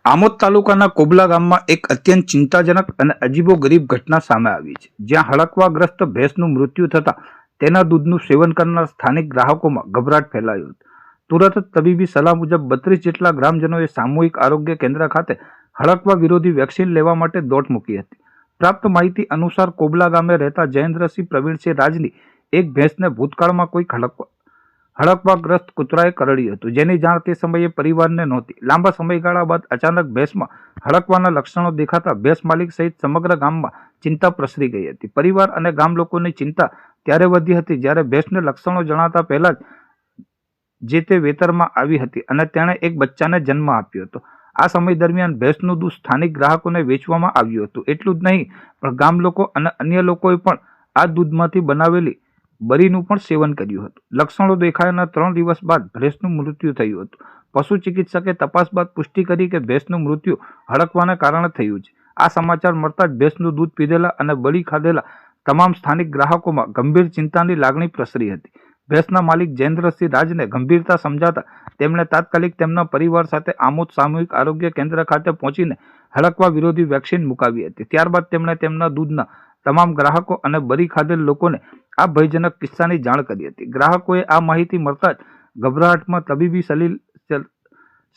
આમોદ તાલુકાના કોબલા ગામમાં એક અત્યંત ચિંતાજનક અને અજીબોગરીબ ઘટના સામે આવી છે, જ્યાં હડકવાગ્રસ્ત ભેંસનું મૃત્યુ થતાં તેના દૂધનું સેવન કરનાર સ્થાનિક ગ્રાહકોમાં ગભરાટ ફેલાયો હતો. તુરત જ તબીબી સલાહ મુજબ 32 જેટલા ગ્રામજનોએ સામૂહિક આરોગ્ય કેન્દ્ર ખાતે હડકવા વિરોધી વેક્સિન લેવા માટે દોટ મૂકી હતી. પ્રાપ્ત માહિતી અનુસાર કોબલા ગામે રહેતા જયેન્દ્રસિંહ પ્રવીણસિંહ રાજની એક ભેંસને ભૂતકાળમાં કોઈ હડકવાગ્રસ્ત કૂતરાએ કરડ્યું હતું, જેની જાણ તે સમયે પરિવારને નહોતી. લાંબા સમયગાળા બાદ અચાનક ભેંસમાં હડકવાના લક્ષણો દેખાતા ભેંસ માલિક સહિત સમગ્ર ગામમાં ચિંતા પ્રસરી ગઈ હતી. પરિવાર અને ગામ લોકોની ચિંતા ત્યારે વધી હતી જ્યારે ભેંસને લક્ષણો જણાતા પહેલા જ જે તે વેતરમાં આવી હતી અને તેણે એક બચ્ચાને જન્મ આપ્યો હતો. આ સમય દરમિયાન ભેંસનું દૂધ સ્થાનિક ગ્રાહકોને વેચવામાં આવ્યું હતું. એટલું જ નહીં, પણ ગામ લોકો અને અન્ય લોકોએ પણ આ દૂધમાંથી બનાવેલી બરીનું પણ સેવન કર્યું હતું. લક્ષણો દેખાયાના 3 દિવસ બાદ ભેંસનું મૃત્યુ થયું હતું. પશુ ચિકિત્સકે તપાસ બાદ પુષ્ટિ કરી કે ભેંસનું મૃત્યુ હડકવાને કારણે થયું છે. આ સમાચાર મળતા જ ભેંસનું દૂધ પીધેલા અને બળી ખાધેલા તમામ સ્થાનિક ગ્રાહકોમાં ગંભીર ચિંતાની લાગણી પ્રસરી હતી. ભેંસના માલિક જયેન્દ્રસિંહ રાજને ગંભીરતા સમજાતા તેમણે તાત્કાલિક તેમના પરિવાર સાથે આમોદ સામૂહિક આરોગ્ય કેન્દ્ર ખાતે પહોંચીને હડકવા વિરોધી વેક્સિન મુકાવી હતી. ત્યારબાદ તેમણે તેમના દૂધના તમામ ગ્રાહકો અને બરી ખાધેલ લોકોને આ ભયજનક કિસ્સાની જાણ કરી હતી. ગ્રાહકોએ આ માહિતી મળતા જ ગભરાટમાં તબીબી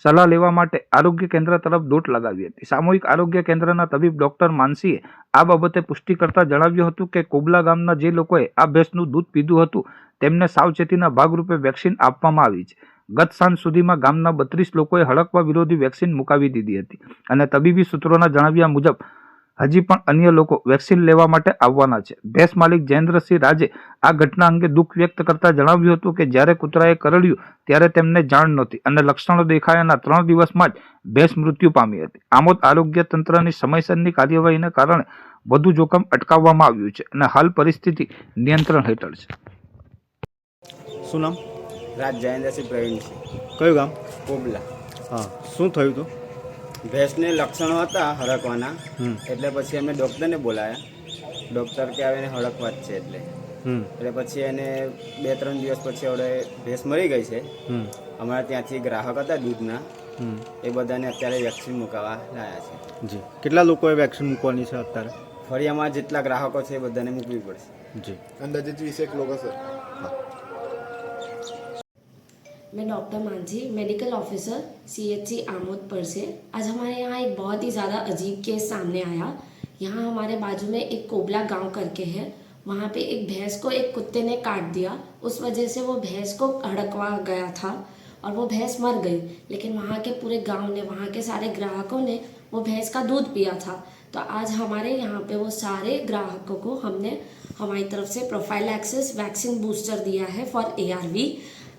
સલાહ લેવા માટે આરોગ્ય કેન્દ્ર તરફ દોટ લગાવી હતી. સામૂહિક આરોગ્ય કેન્દ્રના તબીબ ડોક્ટર માનસીએ આ બાબતે પુષ્ટિ કરતા જણાવ્યું હતું કે કોબલા ગામના જે લોકોએ આ ભેંસનું દૂધ પીધું હતું તેમને સાવચેતીના ભાગરૂપે વેક્સિન આપવામાં આવી છે. ગત સાંજ સુધીમાં ગામના 32 લોકોએ હડકવા વિરોધી વેક્સિન મુકાવી દીધી હતી અને તબીબી સૂત્રોના જણાવ્યા મુજબ હજી પણ અન્ય લોકો વેક્સિન લેવા માટે આવવાના છે. ભેંસ માલિક જયેન્દ્રસિંહ રાજે આ ઘટના અંગે દુઃખ વ્યક્ત કરતા જણાવ્યું હતું કે જ્યારે કૂતરાએ કરડ્યું ત્યારે તેમને જાણ નહોતી અને લક્ષણો દેખાયાના 3 દિવસમાં જ ભેંસ મૃત્યુ પામી હતી. આમોદ આરોગ્ય તંત્રની સમયસરની કાર્યવાહીને કારણે વધુ જોખમ અટકાવવામાં આવ્યું છે અને હાલ પરિસ્થિતિ નિયંત્રણ હેઠળ છે. શું નામ? રાજ જયેન્દ્રસિંહ પ્રવીણસિંહ. કયું ગામ? કોબલા. હા, શું થયું હતું? ભેંસને લક્ષણો હતા હડકવાના, એટલે પછી અમે ડૉક્ટરને બોલાયા. ડૉક્ટર કે આવે એને હડકવા જ છે એટલે પછી એને 2-3 દિવસ પછી હવે ભેંસ મરી ગઈ છે. અમારા ત્યાંથી ગ્રાહક હતા દૂધના, એ બધાને અત્યારે વેક્સિન મુકાવવા લાયા છે. જી, કેટલા લોકોએ વેક્સિન મૂકવાની છે અત્યારે? ફરી અમારા જેટલા ગ્રાહકો છે એ બધાને મૂકવી પડશે. जी, अंदाजे 20 लोग हैं सर. हाँ. मैं doctor Manjhi, medical officer CHC Amod पर से। आज हमारे यहाँ एक बहुत ही ज़्यादा अजीब केस सामने आया। यहाँ हमारे बाजू में एक कोबला गांव करके है, वहाँ पे एक भैंस को एक कुत्ते ने काट दिया। उस वजह से वो भैंस को हड़कवा गया था और वो भैंस मर गई, लेकिन वहाँ के पूरे गांव ने, वहाँ के सारे ग्राहकों ने वो भैंस का दूध पिया था। तो आज हमारे यहाँ पे वो सारे ग्राहकों को हमने हमारी तरफ से प्रोफाइलैक्सिस वैक्सीन बूस्टर दिया है फॉर ARV।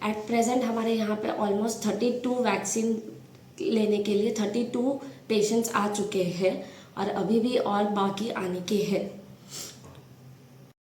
एट प्रेजेंट हमारे यहाँ पे ऑलमोस्ट 32 वैक्सीन लेने के लिए 32 पेशेंट्स आ चुके हैं और अभी भी और बाकी आने के हैं।